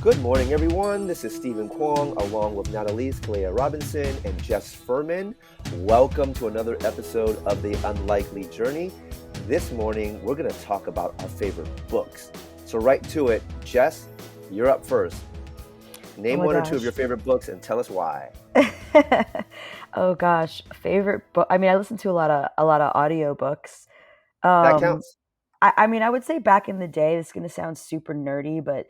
Good morning, everyone. This is Steven Khuong along with Natalise Kalea Robinson and Jess Furman. Welcome to another episode of The Unlikely Journey. This morning, we're going to talk about our favorite books. So right to it, Jess, you're up first. Name one or two of your favorite books and tell us why. Oh gosh, favorite book. I mean, I listen to a lot of audiobooks. That Um, counts. I would say back in the day, this is going to sound super nerdy, but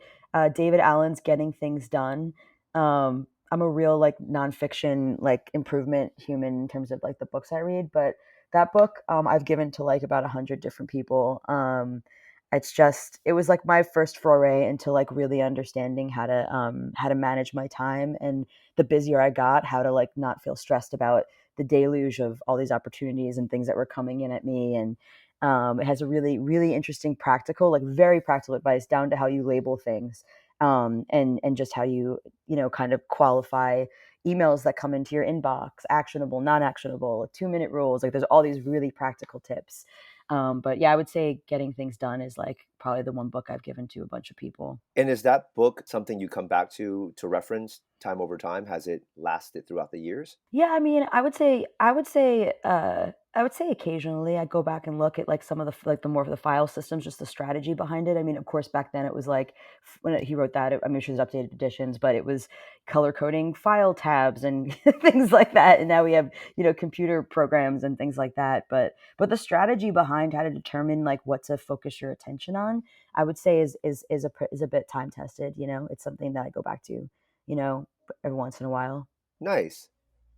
David Allen's Getting Things Done. I'm a real like nonfiction like improvement human in terms of like the books I read, but that book I've given to like about 100 different people. It was like my first foray into like really understanding how to manage my time, and the busier I got, how to like not feel stressed about the deluge of all these opportunities and things that were coming in at me. And it has a really, really interesting practical, like very practical advice down to how you label things, and just how you kind of qualify emails that come into your inbox, actionable, non-actionable, 2-minute rules. Like there's all these really practical tips. But yeah, I would say Getting Things Done is like probably the one book I've given to a bunch of people. And is that book something you come back to reference time over time? Has it lasted throughout the years? Yeah, I mean, I would say occasionally I go back and look at like some of the like the more of the file systems, just the strategy behind it. I mean, of course, back then it was like when he wrote that, I mean, she was updated editions, but it was color coding file tabs and things like that. And now we have computer programs and things like that. But the strategy behind how to determine like what to focus your attention on, I would say is a bit time tested. It's something that I go back to, you know, every once in a while. Nice.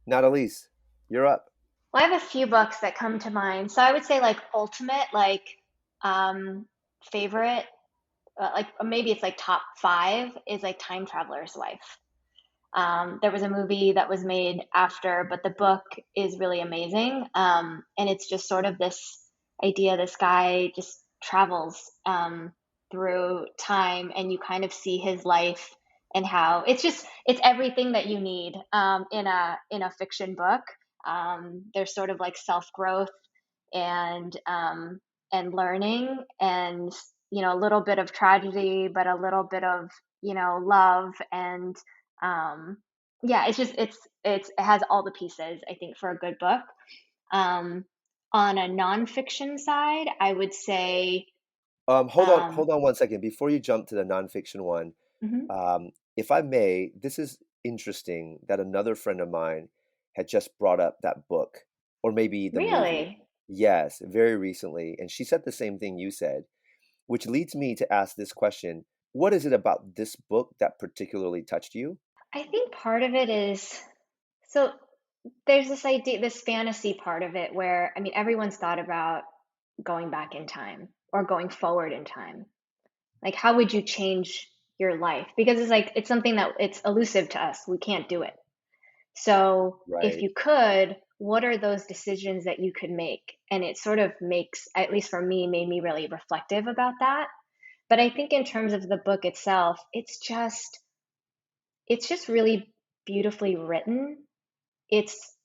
Natalise, you're up. Well, I have a few books that come to mind. So I would say like ultimate, like um favorite, like maybe it's like top five is like Time Traveler's Wife. There was a movie that was made after, but the book is really amazing. And it's just sort of this idea, this guy just travels through time, and you kind of see his life and how it's everything that you need in a fiction book. There's sort of like self growth and learning, and a little bit of tragedy, but a little bit of love, and um, yeah, it has all the pieces, I think, for a good book. Um, on a nonfiction side, I would say, um, Hold on one second. Before you jump to the nonfiction one, mhm. if I may, this is interesting that another friend of mine had just brought up that book, or maybe the movie. Really, Yes, very recently. And she said the same thing you said, which leads me to ask this question. What is it about this book that particularly touched you? I think part of it is so there's this idea, this fantasy part of it where, I mean, everyone's thought about going back in time or going forward in time. Like, how would you change your life? Because it's like, it's something that it's elusive to us. We can't do it. So if Right. you could, what are those decisions that you could make? And it sort of makes, at least for me, made me really reflective about that. But I think in terms of the book itself, it's just really beautifully written. It's,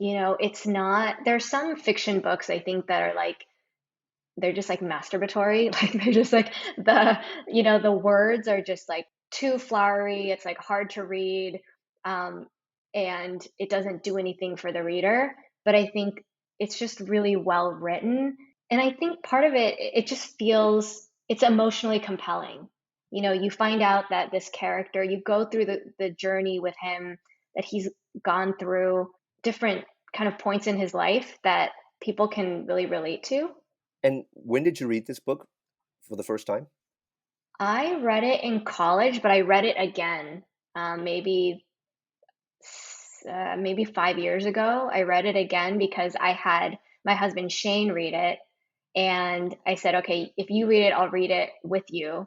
it's not, there's some fiction books I think that are like, they're just like masturbatory. Like they're just like the words are just like too flowery. It's like hard to read. Um, and it doesn't do anything for the reader. But I think it's just really well written. And I think part of it, it just feels, it's emotionally compelling. You find out that this character, you go through the journey with him, that he's gone through different kind of points in his life that people can really relate to. And when did you read this book for the first time? I read it in college, but I read it again, maybe 5 years ago. I read it again because I had my husband Shane read it, and I said, okay, if you read it, I'll read it with you.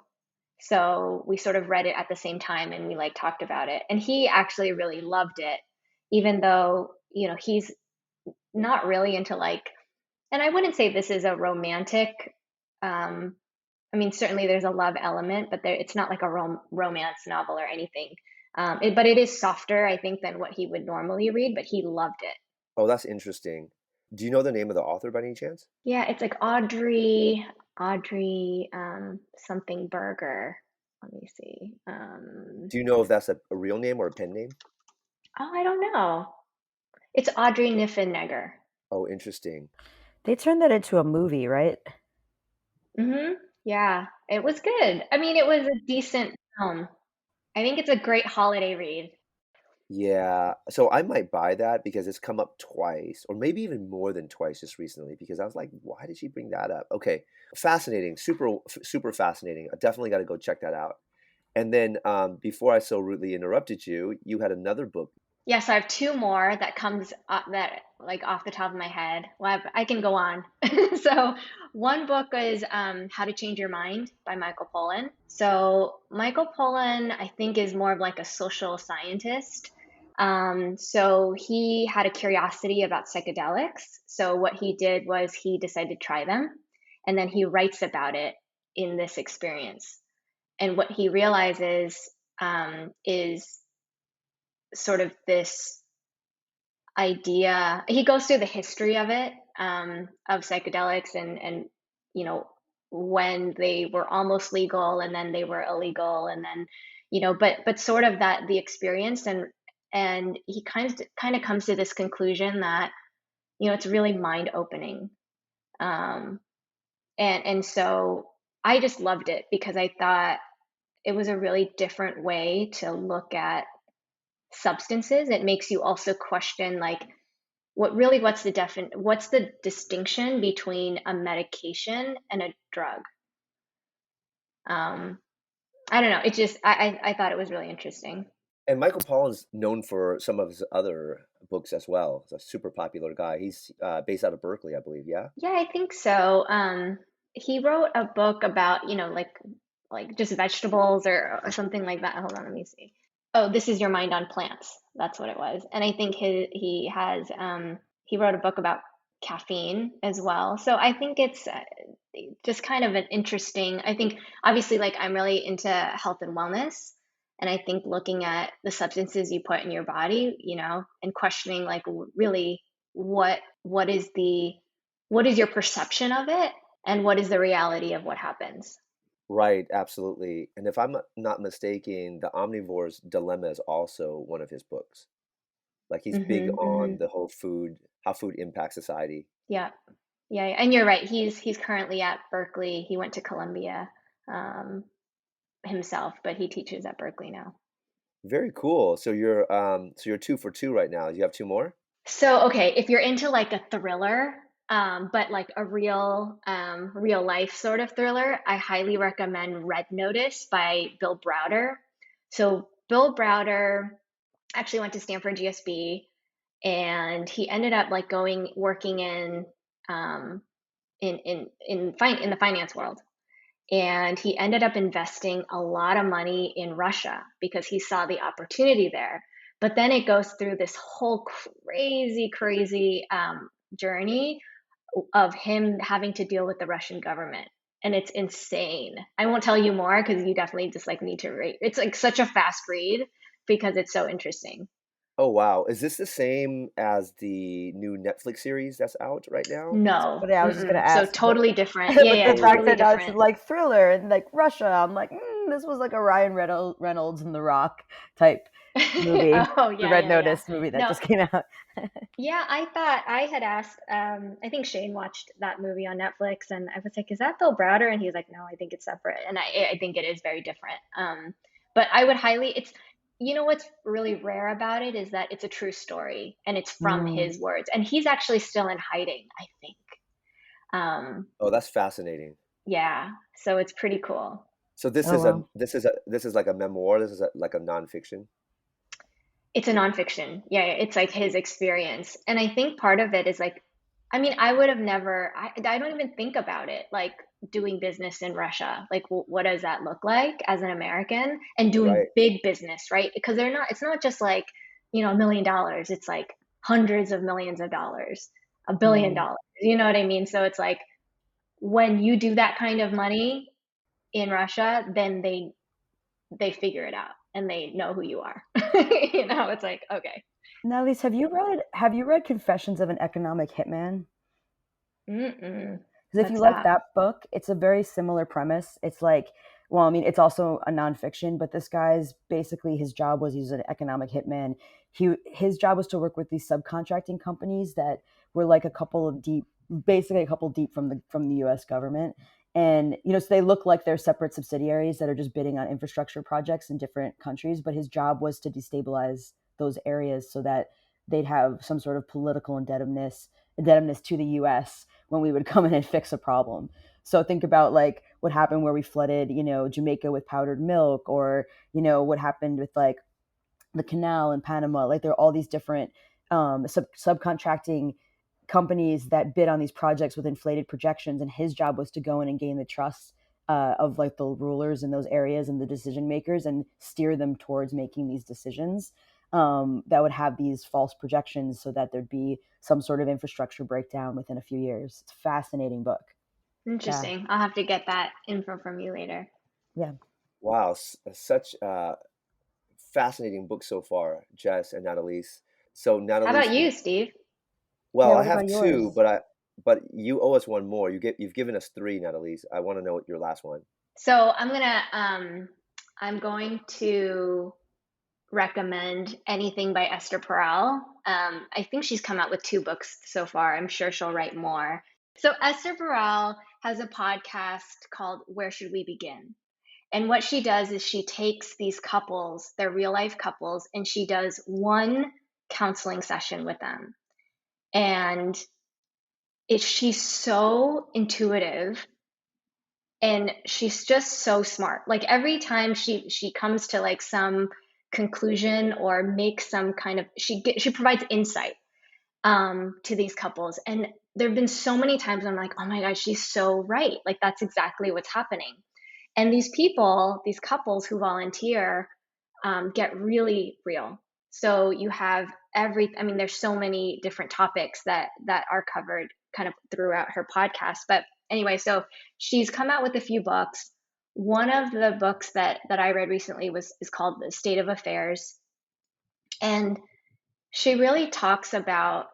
So we sort of read it at the same time, and we like talked about it. And he actually really loved it, even though, he's not really into like, and I wouldn't say this is a romantic, um, I mean, certainly there's a love element, but it's not like a romance novel or anything. But it is softer, I think, than what he would normally read, but he loved it. Oh, that's interesting. Do you know the name of the author by any chance? Yeah, it's like Audrey, something Burger. let me see. Do you know if that's a real name or a pen name? Oh, I don't know. It's Audrey Neffenegger. Oh, interesting. They turned that into a movie, right? Yeah, it was good. I mean, it was a decent film. I think it's a great holiday read. Yeah, so I might buy that because it's come up twice, or maybe even more than twice just recently, because I was like, why did she bring that up? Okay, fascinating, super fascinating. I definitely got to go check that out. And then before I so rudely interrupted you, you had another book. Yeah, so I have two more that comes that like off the top of my head. Well, I can go on. So one book is How to Change Your Mind by Michael Pollan. So Michael Pollan, I think, is more of like a social scientist. So he had a curiosity about psychedelics. So what he did was he decided to try them, and then he writes about it in this experience. And what he realizes is sort of this idea. He goes through the history of it, of psychedelics, and you know when they were almost legal and then they were illegal, and then but sort of that the experience, and he kind of comes to this conclusion that it's really mind opening, um, and so I just loved it because I thought it was a really different way to look at substances. It makes you also question, like, what's the distinction between a medication and a drug? um I don't know, it just I thought it was really interesting. And Michael Pollan's known for some of his other books as well. He's a super popular guy. He's based out of Berkeley, I believe. Yeah. Yeah, I think so. He wrote a book about, like just vegetables, or something like that. Hold on, let me see. Oh, This Is Your Mind on Plants. That's what it was. And I think he wrote a book about caffeine as well. So I think it's just kind of an interesting, I think obviously, like, I'm really into health and wellness, and I think looking at the substances you put in your body, and questioning, like, really what is your perception of it, and what is the reality of what happens. Right, absolutely. And if I'm not mistaken, The Omnivore's Dilemma is also one of his books. Like he's big on the whole food, how food impacts society. Yeah. Yeah, and you're right. He's currently at Berkeley. He went to Columbia um, himself, but he teaches at Berkeley now. Very cool. So you're two for two right now. You have two more? So, okay, if you're into like a thriller, but like a real life sort of thriller, I highly recommend Red Notice by Bill Browder. So Bill Browder actually went to Stanford GSB, and he ended up like working um, in the finance world. And he ended up investing a lot of money in Russia because he saw the opportunity there. But then it goes through this whole crazy journey of him having to deal with the Russian government. And it's insane. I won't tell you more because you definitely just like need to read. It's like such a fast read because it's so interesting. Oh wow. Is this the same as the new Netflix series that's out right now? No. But yeah, I was just gonna Mm-mm. So ask, but totally different. Yeah, but yeah, the fact totally that now it's different. like thriller and like Russia, I'm like, this was like a Ryan Reynolds and The Rock type movie, Oh, the yeah, Red yeah, yeah. Notice movie that No, just came out. yeah, I thought I had asked, I think Shane watched that movie on Netflix, and I was like, is that Bill Browder? And he was like, no, I think it's separate. And I think it is very different. But I would what's really rare about it is that it's a true story and it's from Mm. his words. And he's actually still in hiding, I think. Um, Oh, that's fascinating. yeah, so it's pretty cool. So this Oh is a wow. this is like a memoir. This is like a nonfiction. It's a nonfiction. Yeah, yeah, it's like his experience. And I think part of it is like, I mean, I would have never, I don't even think about it, like doing business in Russia. Like, what does that look like as an American, and doing Right. big business, right? Because it's not just like, $1 million. It's like hundreds of millions of dollars, $1 billion. Mm. You know what I mean? So it's like when you do that kind of money in Russia, then they figure it out and they know who you are. It's like, okay. Natalie, have you read Confessions of an Economic Hitman? Mm-mm. Because if you What's like that? that book, it's a very similar premise. It's like well, I mean, it's also a nonfiction, but this guy's basically his job was he's an economic hitman. His job was to work with these subcontracting companies that were like a couple of deep, basically a couple deep from the U.S. government, and so they look like they're separate subsidiaries that are just bidding on infrastructure projects in different countries. But his job was to destabilize those areas so that they'd have some sort of political indebtedness to the U.S. when we would come in and fix a problem. So think about like what happened where we flooded, Jamaica with powdered milk, or what happened with like the canal in Panama. Like there are all these different subcontracting companies that bid on these projects with inflated projections, and his job was to go in and gain the trust of like the rulers in those areas and the decision makers, and steer them towards making these decisions that would have these false projections, so that there'd be some sort of infrastructure breakdown within a few years. It's a fascinating book. Yeah, Interesting. I'll have to get that info from you later. yeah. Wow, such a fascinating book so far, Jess and Natalise. So How Natalise, about you, Steve? well, Yeah, I what have about two, yours? but you owe us one more. You've given us three, Natalise. I want to know what your last one. So I'm going to recommend anything by Esther Perel. I think she's come out with 2 books so far. I'm sure she'll write more. So Esther Perel has a podcast called Where Should We Begin? And what she does is she takes these couples, they're real life couples, and she does one counseling session with them. And she's so intuitive, and she's just so smart. Like every time she comes to like some conclusion or makes some kind of she provides insight to these couples. And there have been so many times I'm like, oh my gosh, she's so right. Like that's exactly what's happening. And these people, these couples who volunteer, get really real. So you have I mean, there's so many different topics that are covered kind of throughout her podcast. But anyway, so she's come out with a few books. One of the books that I read recently is called The State of Affairs. And she really talks about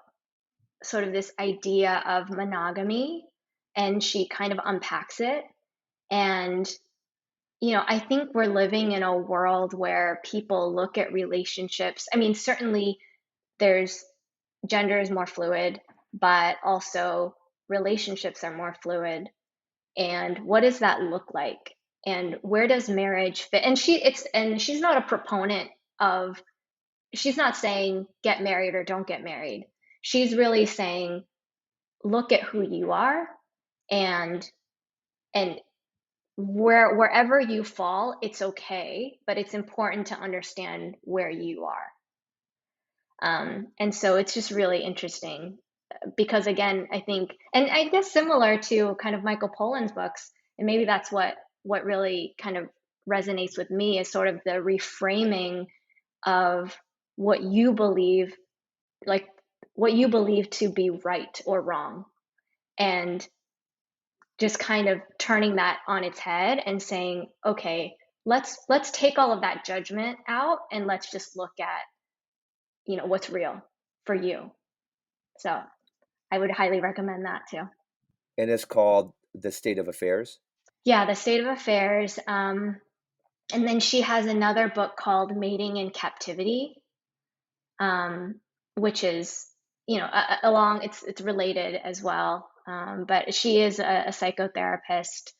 sort of this idea of monogamy, and she kind of unpacks it. And I think we're living in a world where people look at relationships. I mean, certainly there's gender is more fluid, but also relationships are more fluid. And what does that look like? And where does marriage fit? And she's not a proponent of, she's not saying get married or don't get married. She's really saying look at who you are, and and wherever you fall, it's okay, but it's important to understand where you are. And so it's just really interesting because, again, I think, and I guess similar to kind of Michael Pollan's books, and maybe that's what really kind of resonates with me is sort of the reframing of what you believe, like what you believe to be right or wrong, and just kind of turning that on its head and saying, okay, let's take all of that judgment out and let's just look at, what's real for you. So I would highly recommend that too. And it's called The State of Affairs. Yeah, The State of Affairs. And then she has another book called Mating in Captivity, which is, along, it's related as well. But she is a psychotherapist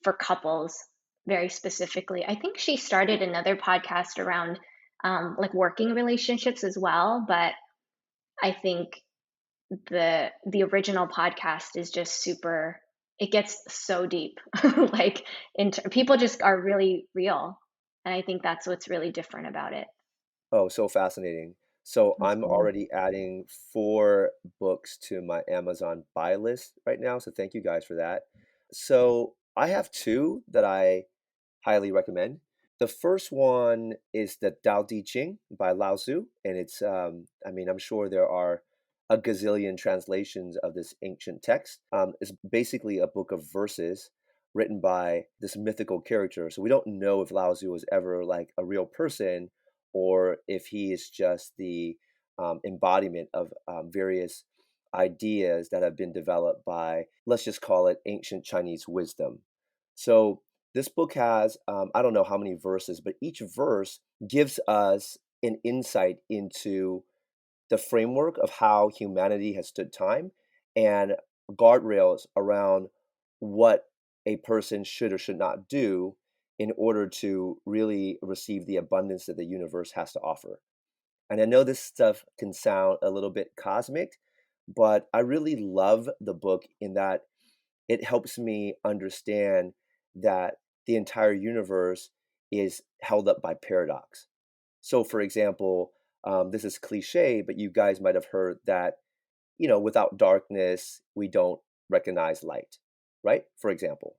for couples very specifically. I think she started another podcast around like working relationships as well, but I think the original podcast is just super, it gets so deep. Like people just are really real, and I think that's what's really different about it. Oh, so fascinating. So That's I'm cool. already adding 4 books to my Amazon buy list right now. So thank you guys for that. So I have two that I highly recommend. The first one is the Tao Te Ching by Lao Tzu, and I mean, I'm sure there are a gazillion translations of this ancient text. It's basically a book of verses written by this mythical character. So we don't know if Lao Tzu was ever like a real person, or if he is just the embodiment of various ideas that have been developed by, let's just call it ancient Chinese wisdom. So This book has, I don't know how many verses, but each verse gives us an insight into the framework of how humanity has stood time and guardrails around what a person should or should not do in order to really receive the abundance that the universe has to offer. And I know this stuff can sound a little bit cosmic, but I really love the book in that it helps me understand that the entire universe is held up by paradox. So, for example, this is cliche, but you guys might have heard that, without darkness, we don't recognize light, right? For example.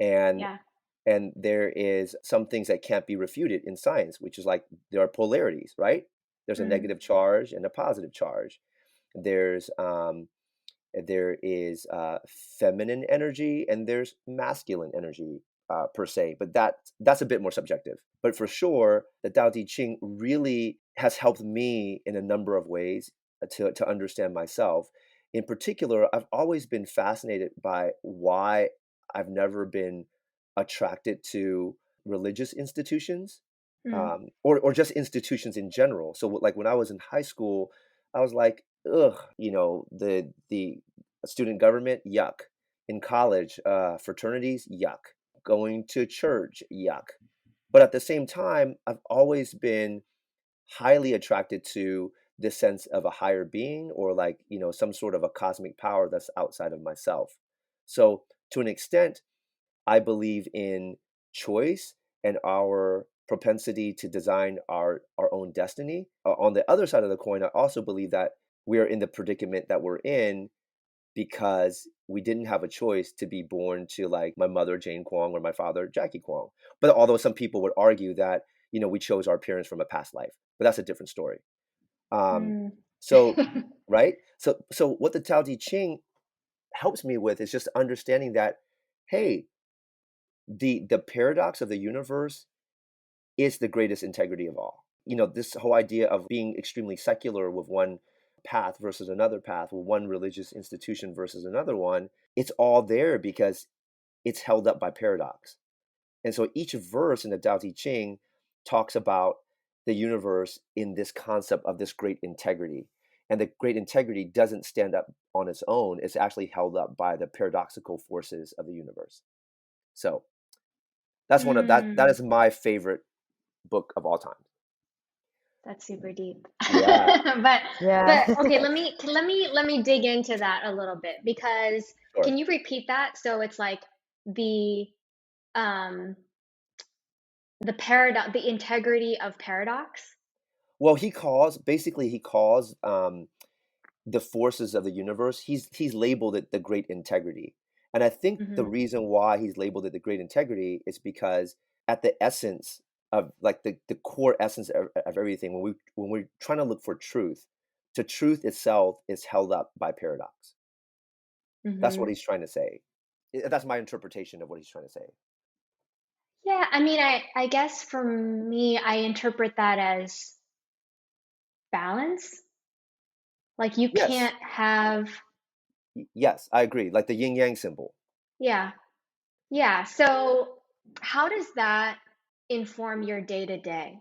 And Yeah. and there is some things that can't be refuted in science, which is like there are polarities, right? There's a Mm. negative charge and a positive charge. There's there is feminine energy and there's masculine energy per se, but that's a bit more subjective. But for sure, the Tao Te Ching really has helped me in a number of ways to understand myself. In particular, I've always been fascinated by why I've never been attracted to religious institutions, Mm. or just institutions in general. So, like when I was in high school, I was like, ugh, the student government, yuck. In college, fraternities, yuck. Going to church, yuck. But at the same time, I've always been highly attracted to this sense of a higher being or like, some sort of a cosmic power that's outside of myself. So, to an extent, I believe in choice and our propensity to design our own destiny. On the other side of the coin, I also believe that we are in the predicament that we're in because we didn't have a choice to be born to like my mother Jane Khuong or my father Jackie Khuong. But although some people would argue that we chose our parents from a past life, but that's a different story. Um, Mm. so right, so what the Tao Te Ching helps me with is just understanding that, hey, the paradox of the universe is the greatest integrity of all. This whole idea of being extremely secular with one path versus another path, with one religious institution versus another one, it's all there because it's held up by paradox. And so each verse in the Tao Te Ching talks about the universe in this concept of this great integrity. And the great integrity doesn't stand up on its own, it's actually held up by the paradoxical forces of the universe. So that's one of that Mm. is my favorite book of all time. That's super deep. Yeah, but Yeah. but okay, let me dig into that a little bit because sure. can you repeat that? So it's like the um the paradox, the integrity of paradox. Well, he calls the forces of the universe. He's labeled it the great integrity, and I think the Mm-hmm. reason why he's labeled it the great integrity is because at the essence of like the core essence of everything, when we're trying to look for truth, the truth itself is held up by paradox. That's what Mm-hmm. he's trying to say. That's my interpretation of what he's trying to say. Yeah, I mean, I guess for me, I interpret that as balance. Like you Yes, can't have, yes, I agree. Like the yin yang symbol. yeah, yeah. So how does that inform your day to day,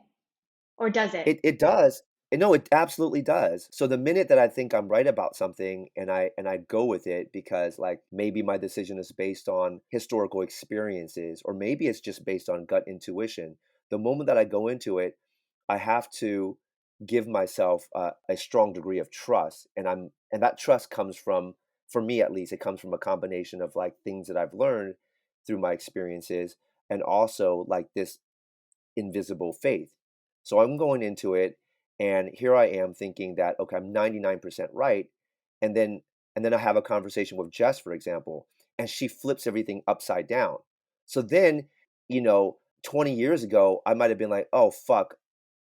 or does it? It does. No, it absolutely does. So the minute that I think I'm right about something and I go with it because like maybe my decision is based on historical experiences or maybe it's just based on gut intuition, the moment that I go into it, I have to give myself a strong degree of trust, and that trust comes from, for me at least, it comes from a combination of like things that I've learned through my experiences and also like this invisible faith. So I'm going into it and here I am thinking that okay, I'm 99% right. And then I have a conversation with Jess, for example, and she flips everything upside down. So then, you know, 20 years ago, I might have been like, "Oh fuck,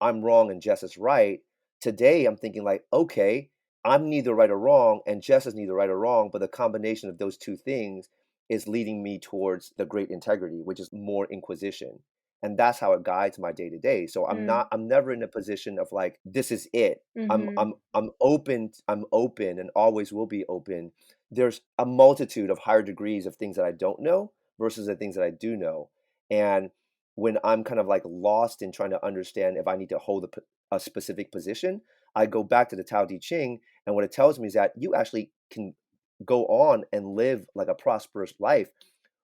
I'm wrong and Jess is right." Today I'm thinking like, "Okay, I'm neither right or wrong and Jess is neither right or wrong, but the combination of those two things is leading me towards the great integrity, which is more inquisition." And that's how it guides my day to day. So Mm, I'm never in a position of like this is it. mm-hmm. I'm open and always will be open. There's a multitude of higher degrees of things that I don't know, versus the things that I do know. And when I'm kind of like lost in trying to understand if I need to hold a specific position, I go back to the Tao Te Ching, and what it tells me is that you actually can go on and live like a prosperous life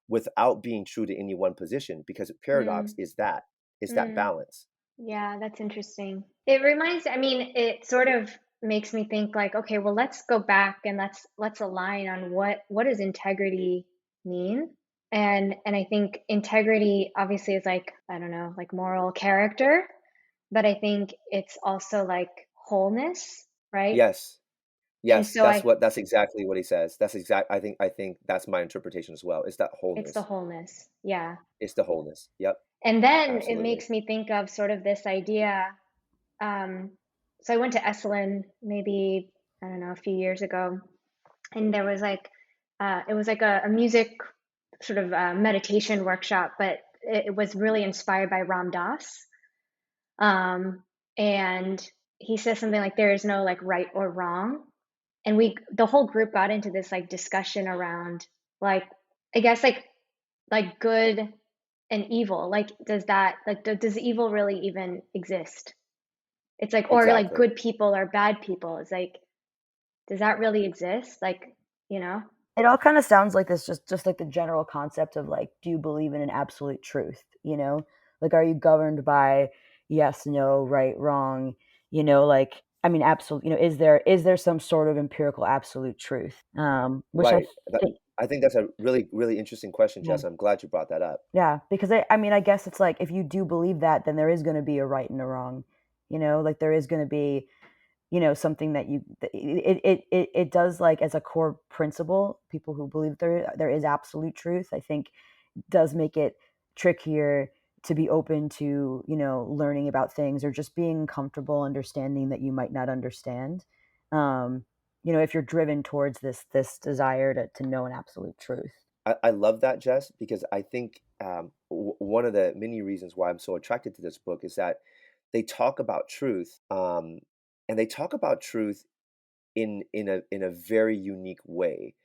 without being true to any one position, because paradox Mm, is that, it's that mm. balance. Yeah, that's interesting. It reminds, I mean, it sort of makes me think like, okay, well, let's go back and let's align on what does integrity mean? And I think integrity obviously is like, I don't know, like moral character, but I think it's also like wholeness, right? Yes. And Yes, so that's exactly what he says. That's exact I think that's my interpretation as well. It's that it's the wholeness. wholeness. Yeah. It's the wholeness. Yep, And then it absolutely. makes me think of sort of this idea. Um, so I went to Esalen maybe, I don't know, a few years ago, and there was like, it was like a music sort of meditation workshop, but it was really inspired by Ram Dass. Um, and he says something like, there is no like right or wrong. And the whole group got into this like discussion around like, I guess like good and evil. Like, does that, like, does evil really even exist? It's like, or like Exactly. good people or bad people. It's like, does that really exist? Like, you know? It all kind of sounds like this, just like the general concept of like, do you believe in an absolute truth? Like, are you governed by yes, no, right, wrong? Like, I mean, absolute. Is there some sort of empirical absolute truth? Which I Right. think, I think that's a really, really interesting question, yeah, Jess. I'm glad you brought that up. yeah, because I mean, I guess it's like if you do believe that, then there is going to be a right and a wrong. Like there is going to be something that it does, like, as a core principle, people who believe there is absolute truth, I think, does make it trickier to be open to learning about things, or just being comfortable understanding that you might not understand, um if you're driven towards this desire to know an absolute truth. I love that, Jess, because I think one of the many reasons why I'm so attracted to this book is that they talk about truth, and they talk about truth in a very unique way.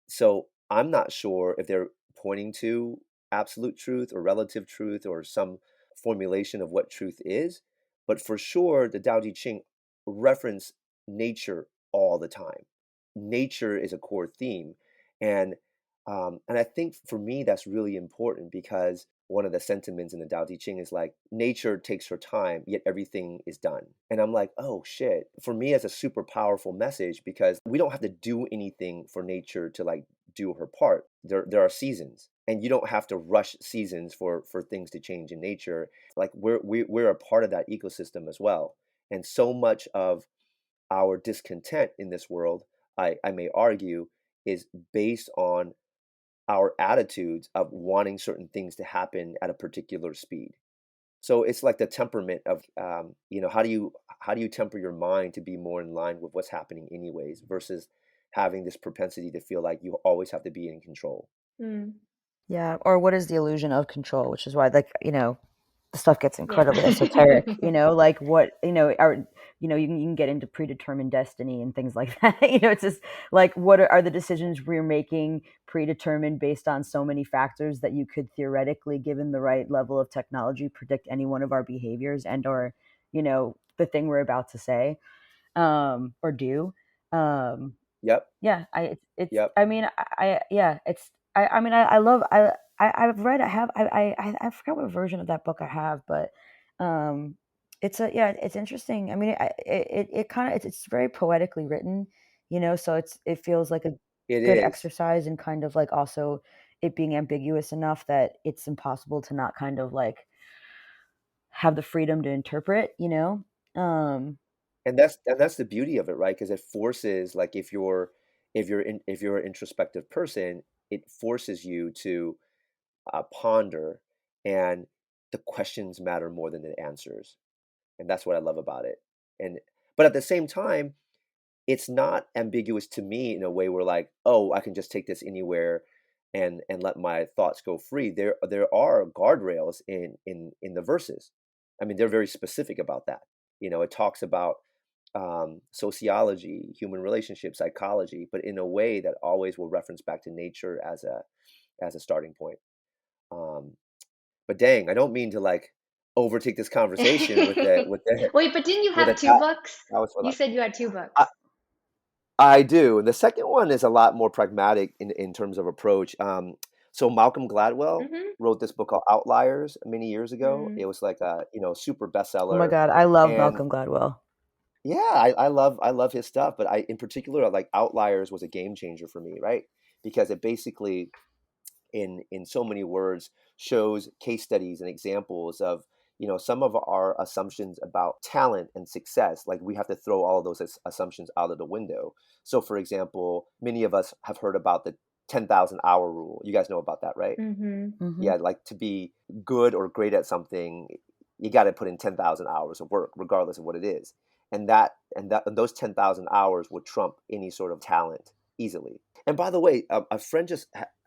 So I'm not sure if they're pointing to absolute truth or relative truth or some formulation of what truth is, but for sure the Tao Te Ching reference nature all the time. Nature is a core theme, and and I think for me that's really important, because one of the sentiments in the Tao Te Ching is like nature takes her time, yet everything is done. And I'm like, oh shit. For me, it's a super powerful message, because we don't have to do anything for nature to like do her part. There are seasons, and you don't have to rush seasons for things to change in nature. Like we're a part of that ecosystem as well. And so much of our discontent in this world, I may argue, is based on our attitudes of wanting certain things to happen at a particular speed. So it's like the temperament of, how do you temper your mind to be more in line with what's happening anyways, versus having this propensity to feel like you always have to be in control. Mm, Yeah, or what is the illusion of control, which is why, like, the stuff gets yeah. incredibly esoteric, like what, you can get into predetermined destiny and things like that. It's just like, what are the decisions we're making predetermined based on so many factors that you could theoretically, given the right level of technology, predict any one of our behaviors and or, the thing we're about to say, or do. Um, Yep. yeah, it's Yep. I mean, yeah, it's I mean, I love I've read I have I forgot what version of that book I have, but um it's interesting. I mean, it kind of it's very poetically written, so it feels like a It good is. exercise, and kind of like also it being ambiguous enough that it's impossible to not kind of like have the freedom to interpret, um And that's the beauty of it, right? Because it forces, like, if you're an introspective person, it forces you to ponder, and the questions matter more than the answers. And that's what I love about it. And but at the same time, it's not ambiguous to me in a way where, like, oh, I can just take this anywhere and let my thoughts go free. There are guardrails in the verses. I mean, they're very specific about that. It talks about sociology, human relationships, psychology, but in a way that always will reference back to nature as a starting point. But dang, I don't mean to like overtake this conversation with the Wait, but didn't you with have a two books? Taoist You philosophy. said you had two I, books. I do. And the second one is a lot more pragmatic in terms of approach. So Malcolm Gladwell Mm-hmm. wrote this book called Outliers many years ago. Mm. It was like a, super Oh my bestseller. God, I love And Malcolm Gladwell. yeah, I love his stuff, but in particular, like Outliers was a game changer for me, right? Because it basically, in so many words, shows case studies and examples of, some of our assumptions about talent and success. Like we have to throw all of those assumptions out of the window. So, for example, many of us have heard about the 10,000 hour rule. You guys know about that, right? Mm-hmm. Mm-hmm. Yeah, like to be good or great at something, you got to put in 10,000 hours of work, regardless of what it is. And those 10,000 hours would trump any sort of talent easily. And by the way, a friend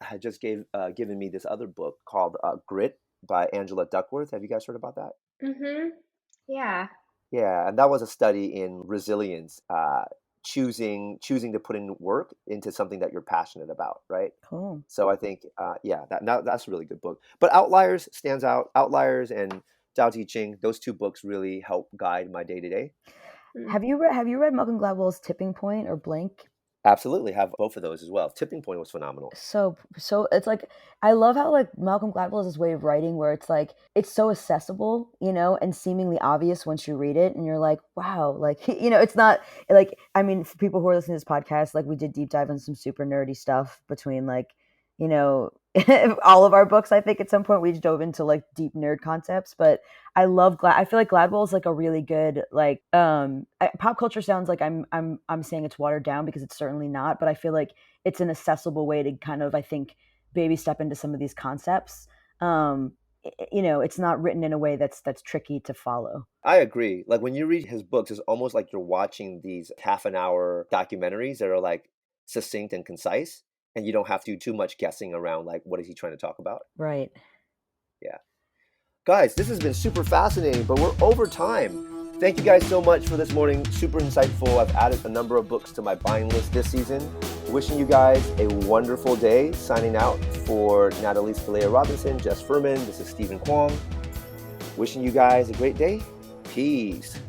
had just given me this other book called Grit by Angela Duckworth. Have you guys heard about that? Mm-hmm. Yeah. Yeah, and that was a study in resilience, choosing to put in work into something that you're passionate about, right? Cool. So I think, that's a really good book. But Outliers stands out. Outliers and Tao Te Ching, those two books really help guide my day to day. Mm. Have you read Malcolm Gladwell's Tipping Point or Blink? Absolutely, have both of those as well. Tipping Point was phenomenal. So it's like I love how like Malcolm Gladwell has this way of writing where it's like it's so accessible, and seemingly obvious once you read it, and you're like, wow, like it's not like, I mean, for people who are listening to this podcast, like we did deep dive on some super nerdy stuff between like all of our books. I think at some point we dove into like deep nerd concepts, but I feel like Gladwell is like a really good like pop culture. Sounds like I'm saying it's watered down, because it's certainly not, but I feel like it's an accessible way to kind of, I think, baby step into some of these concepts. It's not written in a way that's tricky to follow. I agree. Like when you read his books, it's almost like you're watching these half an hour documentaries that are like succinct and concise, and you don't have to do too much guessing around like what is he trying to talk about. Right. Yeah. Guys, this has been super fascinating, but we're over time. Thank you guys so much for this morning. Super insightful. I've added a number of books to my buying list this season. Wishing you guys a wonderful day. Signing out for Natalise Kalea Robinson, Jess Furman. This is Steven Khuong. Wishing you guys a great day. Peace.